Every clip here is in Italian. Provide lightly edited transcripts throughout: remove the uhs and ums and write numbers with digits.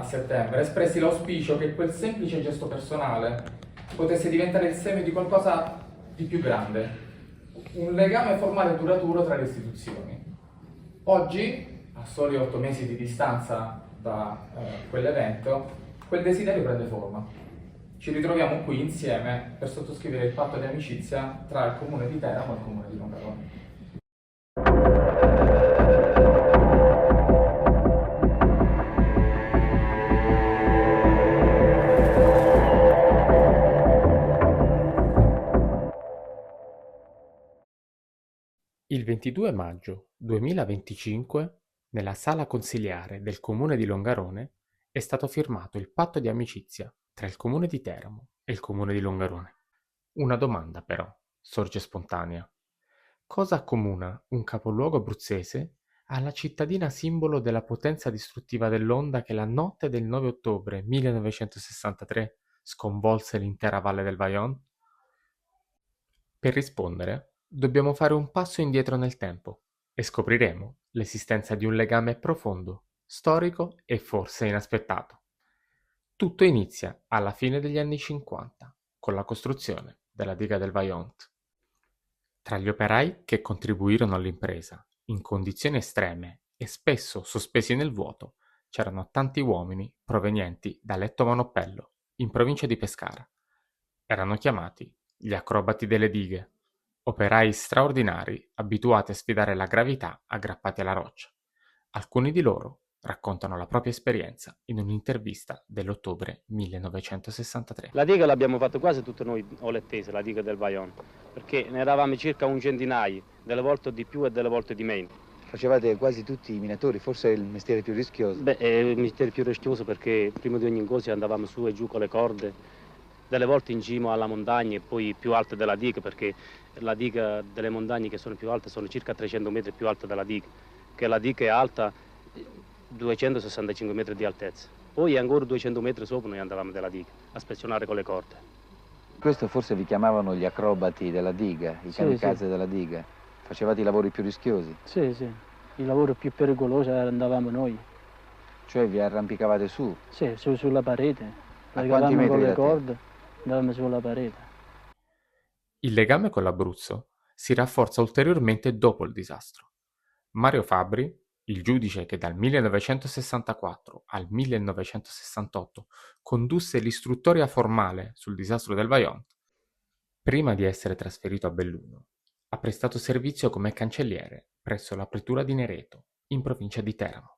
settembre, espressi l'auspicio che quel semplice gesto personale potesse diventare il seme di qualcosa di più grande, un legame formale e duraturo tra le istituzioni. Oggi, a soli 8 mesi di distanza da quell'evento, quel desiderio prende forma. Ci ritroviamo qui insieme per sottoscrivere il patto di amicizia tra il comune di Teramo e il comune di Longarone. Il 22 maggio 2025, nella sala consiliare del comune di Longarone, è stato firmato il patto di amicizia tra il comune di Teramo e il comune di Longarone. Una domanda però sorge spontanea. Cosa accomuna un capoluogo abruzzese alla cittadina simbolo della potenza distruttiva dell'onda che la notte del 9 ottobre 1963 sconvolse l'intera valle del Vajont? Per rispondere, dobbiamo fare un passo indietro nel tempo e scopriremo l'esistenza di un legame profondo, storico e forse inaspettato. Tutto inizia alla fine degli anni 50, con la costruzione della diga del Vajont. Tra gli operai che contribuirono all'impresa, in condizioni estreme e spesso sospesi nel vuoto, c'erano tanti uomini provenienti da Letto Manoppello, in provincia di Pescara. Erano chiamati gli acrobati delle dighe, operai straordinari abituati a sfidare la gravità aggrappati alla roccia. Alcuni di loro raccontano la propria esperienza in un'intervista dell'ottobre 1963. La diga l'abbiamo fatta quasi tutte noi olettese, la diga del Vajont, perché ne eravamo circa un centinaio, delle volte di più e delle volte di meno. Facevate quasi tutti i minatori, forse è il mestiere più rischioso. Beh, è il mestiere più rischioso perché prima di ogni cosa andavamo su e giù con le corde, delle volte in cima alla montagna e poi più alte della diga, perché la diga delle montagne che sono più alte sono circa 300 metri più alta della diga, che la diga è alta 265 metri di altezza. Poi ancora 200 metri sopra noi andavamo della diga a spezionare con le corde. Questo forse vi chiamavano gli acrobati della diga, i kamikaze della diga. Facevate i lavori più rischiosi, Sì, il lavoro più pericoloso andavamo noi. cioè vi arrampicavate su. Sì, sulla parete, A quanti legavamo metri con da le te? corde, andavamo sulla parete. Il legame con l'Abruzzo si rafforza ulteriormente dopo il disastro. Mario Fabbri, il giudice che dal 1964 al 1968 condusse l'istruttoria formale sul disastro del Vajont, prima di essere trasferito a Belluno, ha prestato servizio come cancelliere presso la pretura di Nereto, in provincia di Teramo.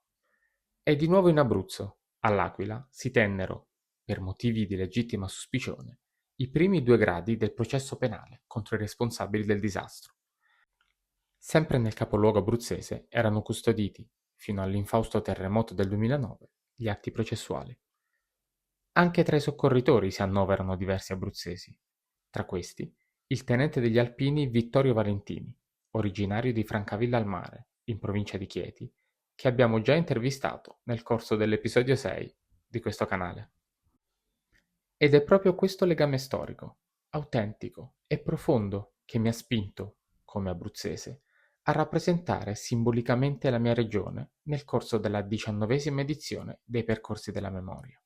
E di nuovo in Abruzzo, all'Aquila, si tennero, per motivi di legittima suspicione, i primi 2 gradi del processo penale contro i responsabili del disastro. Sempre nel capoluogo abruzzese erano custoditi, fino all'infausto terremoto del 2009, gli atti processuali. Anche tra i soccorritori si annoverano diversi abruzzesi. Tra questi, il tenente degli Alpini Vittorio Valentini, originario di Francavilla al Mare, in provincia di Chieti, che abbiamo già intervistato nel corso dell'episodio 6 di questo canale. Ed è proprio questo legame storico, autentico e profondo che mi ha spinto, come abruzzese, a rappresentare simbolicamente la mia regione nel corso della 19ª edizione dei Percorsi della Memoria.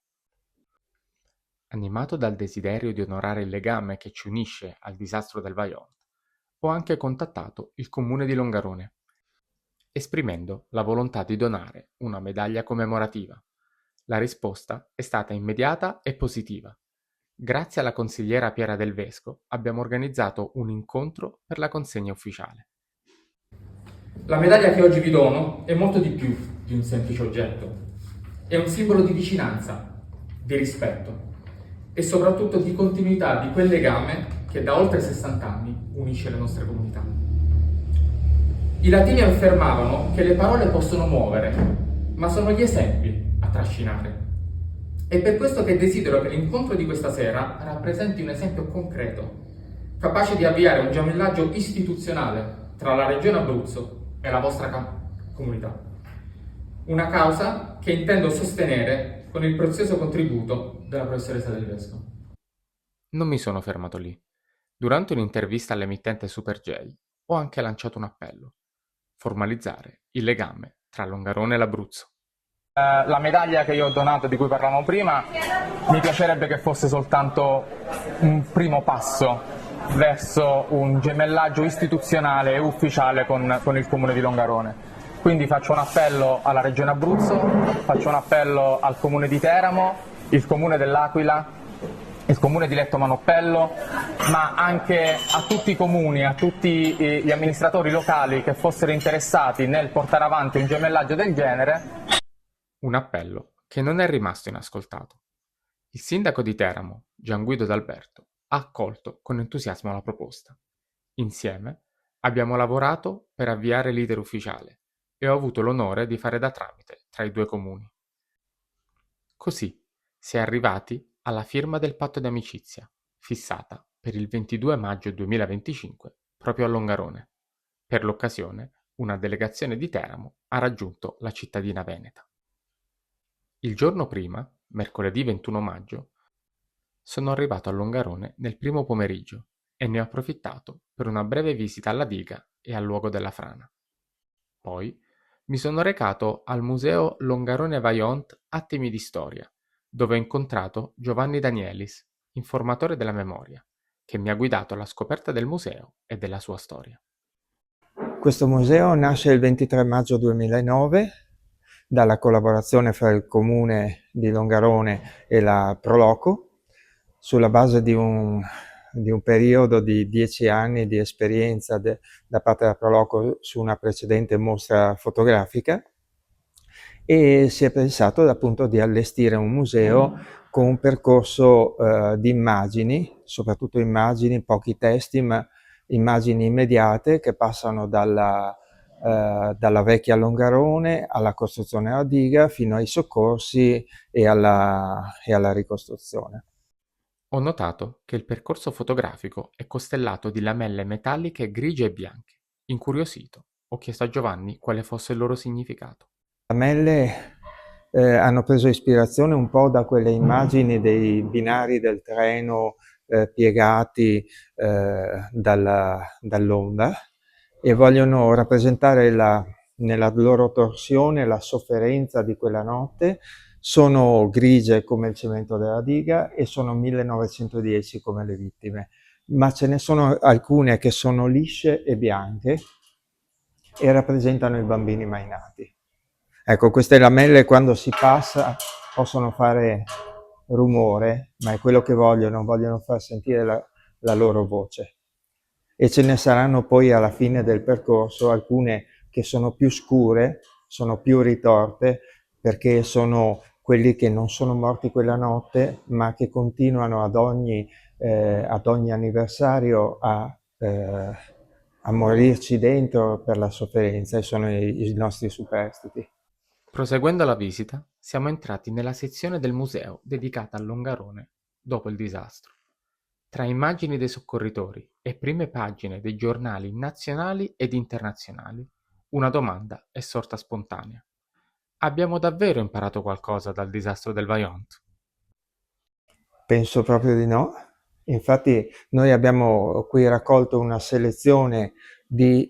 Animato dal desiderio di onorare il legame che ci unisce al disastro del Vajont, ho anche contattato il comune di Longarone, esprimendo la volontà di donare una medaglia commemorativa. La risposta è stata immediata e positiva. Grazie alla consigliera Piera Del Vesco abbiamo organizzato un incontro per la consegna ufficiale. La medaglia che oggi vi dono è molto di più di un semplice oggetto. È un simbolo di vicinanza, di rispetto e soprattutto di continuità di quel legame che da oltre 60 anni unisce le nostre comunità. I latini affermavano che le parole possono muovere, ma sono gli esempi a trascinare. È per questo che desidero che l'incontro di questa sera rappresenti un esempio concreto, capace di avviare un gemellaggio istituzionale tra la Regione Abruzzo e la vostra comunità. Una causa che intendo sostenere con il prezioso contributo della professoressa Del Vesco. Non mi sono fermato lì. Durante un'intervista all'emittente Super J ho anche lanciato un appello: formalizzare il legame tra Longarone e l'Abruzzo. La medaglia che io ho donato, di cui parlavamo prima, mi piacerebbe che fosse soltanto un primo passo verso un gemellaggio istituzionale e ufficiale con il Comune di Longarone. Quindi faccio un appello alla Regione Abruzzo, faccio un appello al Comune di Teramo, il Comune dell'Aquila, il Comune di Letto Manoppello, ma anche a tutti i comuni, a tutti gli amministratori locali che fossero interessati nel portare avanti un gemellaggio del genere. Un appello che non è rimasto inascoltato. Il sindaco di Teramo, Gianguido D'Alberto, ha accolto con entusiasmo la proposta. Insieme abbiamo lavorato per avviare l'iter ufficiale e ho avuto l'onore di fare da tramite tra i due comuni. Così si è arrivati alla firma del patto di amicizia, fissata per il 22 maggio 2025 proprio a Longarone. Per l'occasione, una delegazione di Teramo ha raggiunto la cittadina veneta. Il giorno prima, mercoledì 21 maggio, sono arrivato a Longarone nel primo pomeriggio e ne ho approfittato per una breve visita alla diga e al luogo della frana. Poi mi sono recato al Museo Longarone Vaillant Attimi di Storia, dove ho incontrato Giovanni Danielis, informatore della memoria, che mi ha guidato alla scoperta del museo e della sua storia. Questo museo nasce il 23 maggio 2009 dalla collaborazione fra il Comune di Longarone e la Proloco, sulla base di un periodo di 10 anni di esperienza da parte della Proloco su una precedente mostra fotografica, e si è pensato appunto di allestire un museo con un percorso di immagini, soprattutto immagini, pochi testi, ma immagini immediate che passano dalla vecchia Longarone alla costruzione della diga fino ai soccorsi e alla ricostruzione. Ho notato che il percorso fotografico è costellato di lamelle metalliche grigie e bianche. Incuriosito, ho chiesto a Giovanni quale fosse il loro significato. Le lamelle hanno preso ispirazione un po' da quelle immagini dei binari del treno piegati dall'onda, e vogliono rappresentare nella loro torsione la sofferenza di quella notte. Sono grigie come il cemento della diga e sono 1910 come le vittime, ma ce ne sono alcune che sono lisce e bianche e rappresentano i bambini mai nati. Ecco, queste lamelle quando si passa possono fare rumore, ma è quello che vogliono far sentire la loro voce. E ce ne saranno poi alla fine del percorso alcune che sono più scure, sono più ritorte, perché sono quelli che non sono morti quella notte, ma che continuano ad ogni anniversario a morirci dentro per la sofferenza, e sono i nostri superstiti. Proseguendo la visita, siamo entrati nella sezione del museo dedicata a Longarone dopo il disastro. Tra immagini dei soccorritori e prime pagine dei giornali nazionali ed internazionali, una domanda è sorta spontanea. Abbiamo davvero imparato qualcosa dal disastro del Vaillant? Penso proprio di no. Infatti noi abbiamo qui raccolto una selezione di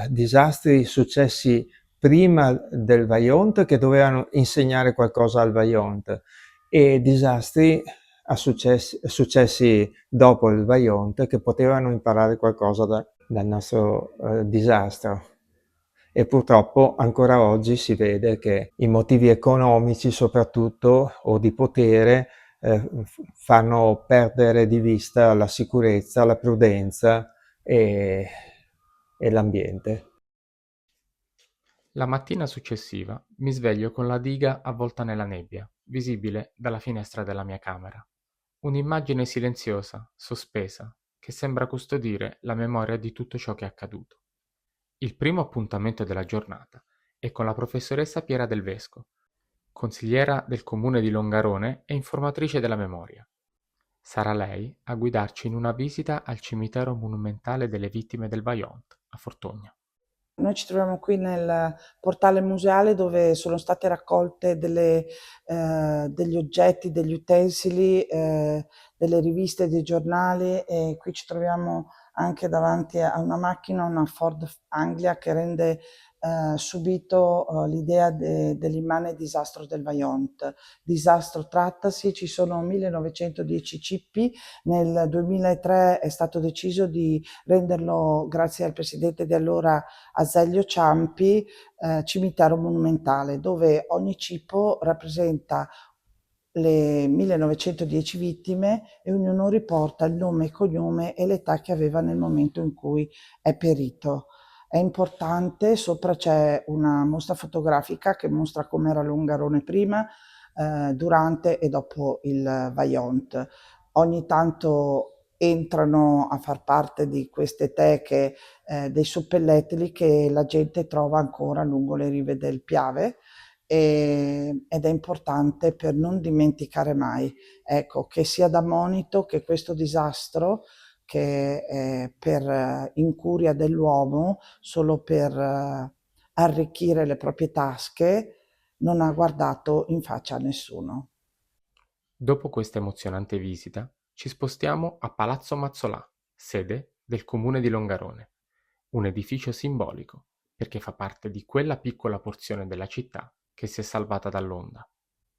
disastri successi prima del Vaillant che dovevano insegnare qualcosa al Vaillant, e disastri successi dopo il Vaillant che potevano imparare qualcosa dal nostro disastro. E purtroppo ancora oggi si vede che i motivi economici soprattutto, o di potere, fanno perdere di vista la sicurezza, la prudenza e l'ambiente. La mattina successiva mi sveglio con la diga avvolta nella nebbia, visibile dalla finestra della mia camera. Un'immagine silenziosa, sospesa, che sembra custodire la memoria di tutto ciò che è accaduto. Il primo appuntamento della giornata è con la professoressa Piera Del Vesco, consigliera del comune di Longarone e informatrice della memoria. Sarà lei a guidarci in una visita al cimitero monumentale delle vittime del Vaillant a Fortogna. Noi ci troviamo qui nel portale museale dove sono state raccolte degli oggetti, degli utensili, delle riviste, dei giornali, e qui ci troviamo anche davanti a una macchina, una Ford Anglia, che rende subito l'idea dell'immane disastro del Vajont. Disastro trattasi, ci sono 1910 cippi, nel 2003 è stato deciso di renderlo, grazie al presidente di allora Azeglio Ciampi, cimitero monumentale, dove ogni cippo rappresenta le 1910 vittime e ognuno riporta il nome, il cognome e l'età che aveva nel momento in cui è perito. È importante, sopra c'è una mostra fotografica che mostra com'era Longarone prima, durante e dopo il Vajont. Ogni tanto entrano a far parte di queste teche dei suppellettili che la gente trova ancora lungo le rive del Piave, ed è importante per non dimenticare mai, ecco, che sia da monito che questo disastro, che per incuria dell'uomo, solo per arricchire le proprie tasche, non ha guardato in faccia a nessuno. Dopo questa emozionante visita, ci spostiamo a Palazzo Mazzolà, sede del comune di Longarone, un edificio simbolico perché fa parte di quella piccola porzione della città che si è salvata dall'onda.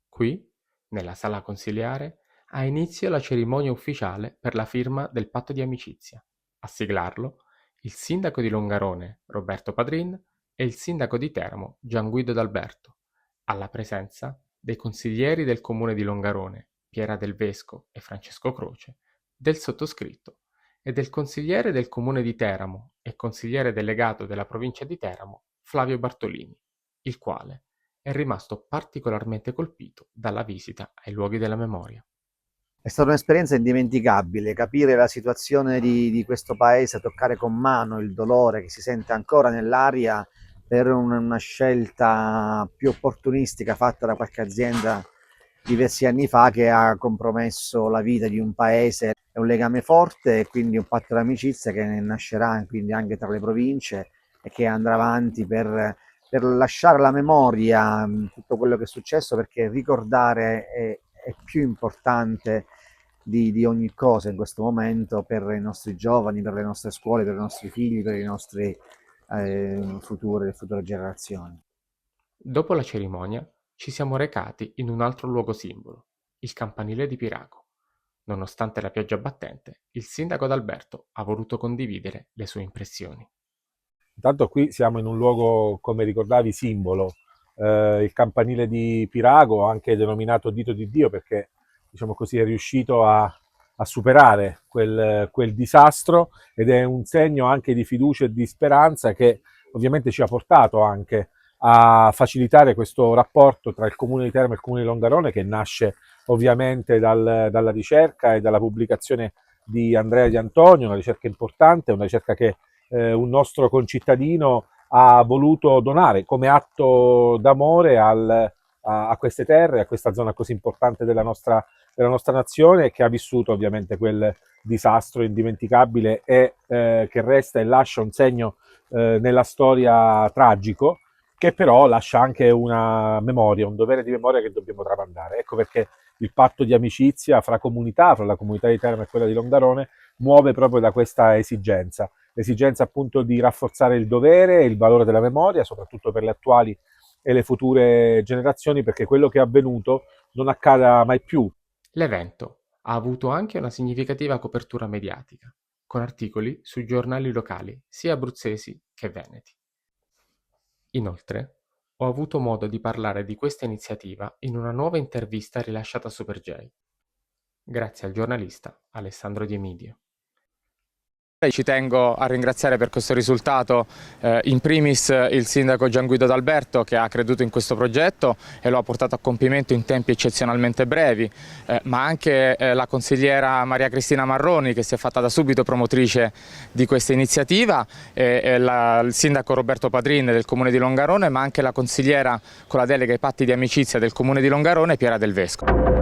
Qui, nella sala consiliare, ha inizio la cerimonia ufficiale per la firma del patto di amicizia. A siglarlo il sindaco di Longarone, Roberto Padrin, e il sindaco di Teramo, Gianguido D'Alberto, alla presenza dei consiglieri del comune di Longarone, Piera Del Vesco e Francesco Croce, del sottoscritto e del consigliere del comune di Teramo e consigliere delegato della provincia di Teramo, Flavio Bartolini, il quale è rimasto particolarmente colpito dalla visita ai luoghi della memoria. È stata un'esperienza indimenticabile, capire la situazione di questo paese, toccare con mano il dolore che si sente ancora nell'aria per una scelta più opportunistica fatta da qualche azienda diversi anni fa che ha compromesso la vita di un paese. È un legame forte e quindi un patto d'amicizia che nascerà quindi anche tra le province e che andrà avanti per lasciare alla memoria tutto quello che è successo, perché ricordare è più importante di ogni cosa in questo momento per i nostri giovani, per le nostre scuole, per i nostri figli, per i nostri future generazioni. Dopo la cerimonia ci siamo recati in un altro luogo simbolo, il campanile di Pirago. Nonostante la pioggia battente, il sindaco D'Alberto ha voluto condividere le sue impressioni. Intanto qui siamo in un luogo, come ricordavi, simbolo, il campanile di Pirago, anche denominato Dito di Dio, perché diciamo così è riuscito a superare quel disastro, ed è un segno anche di fiducia e di speranza che ovviamente ci ha portato anche a facilitare questo rapporto tra il comune di Teramo e il comune di Longarone, che nasce ovviamente dalla ricerca e dalla pubblicazione di Andrea Di Antonio, una ricerca importante, una ricerca che un nostro concittadino ha voluto donare come atto d'amore a queste terre, a questa zona così importante della nostra nazione, che ha vissuto ovviamente quel disastro indimenticabile e che resta e lascia un segno nella storia tragico, che però lascia anche una memoria, un dovere di memoria che dobbiamo tramandare. Ecco perché il patto di amicizia fra la comunità di Teramo e quella di Longarone, muove proprio da questa esigenza appunto di rafforzare il dovere e il valore della memoria, soprattutto per le attuali e le future generazioni, perché quello che è avvenuto non accada mai più. L'evento ha avuto anche una significativa copertura mediatica, con articoli sui giornali locali, sia abruzzesi che veneti. Inoltre, ho avuto modo di parlare di questa iniziativa in una nuova intervista rilasciata a Super J, grazie al giornalista Alessandro Di Emidio. Ci tengo a ringraziare per questo risultato in primis il sindaco Gianguido D'Alberto, che ha creduto in questo progetto e lo ha portato a compimento in tempi eccezionalmente brevi, ma anche la consigliera Maria Cristina Marroni, che si è fatta da subito promotrice di questa iniziativa, il sindaco Roberto Padrin del comune di Longarone, ma anche la consigliera con la delega ai patti di amicizia del comune di Longarone, Piera Del Vesco.